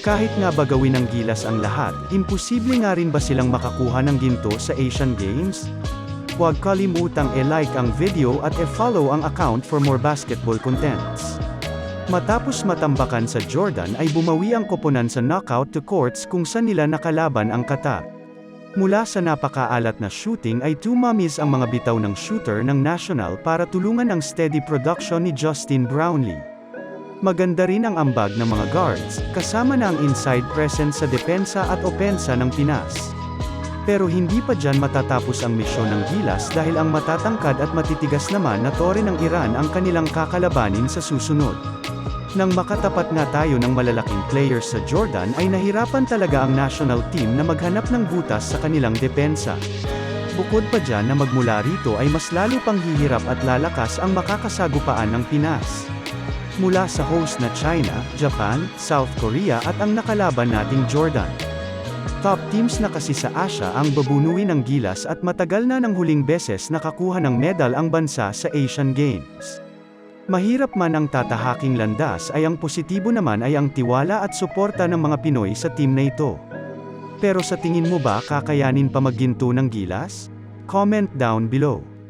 Kahit nga ba gawin ng gilas ang lahat, imposible nga rin ba silang makakuha ng ginto sa Asian Games? Huwag kalimutang i-like ang video at i-follow ang account for more basketball contents. Matapos matambakan sa Jordan ay bumawi ang koponan sa knockout to courts kung saan nila nakalaban ang Qatar. Mula sa napakaalat na shooting ay tumamis ang mga bitaw ng shooter ng national para tulungan ang steady production ni Justin Brownlee. Maganda rin ang ambag ng mga guards, kasama na ang inside presence sa depensa at opensa ng Pinas. Pero hindi pa dyan matatapos ang misyon ng Gilas dahil ang matatangkad at matitigas naman na tore ng Iran ang kanilang kakalabanin sa susunod. Nang makatapat nga tayo ng malalaking players sa Jordan ay nahirapan talaga ang national team na maghanap ng butas sa kanilang depensa. Bukod pa dyan na magmula rito ay mas lalo pang hihirap at lalakas ang makakasagupaan ng Pinas. Mula sa host na China, Japan, South Korea at ang nakalaban nating Jordan. Top teams na kasi sa Asia ang babunuin ng Gilas at matagal na ng huling beses nakakuha ng medal ang bansa sa Asian Games. Mahirap man ang tatahaking landas ay ang positibo naman ay ang tiwala at suporta ng mga Pinoy sa team na ito. Pero sa tingin mo ba kakayanin pa magginto ng Gilas? Comment down below.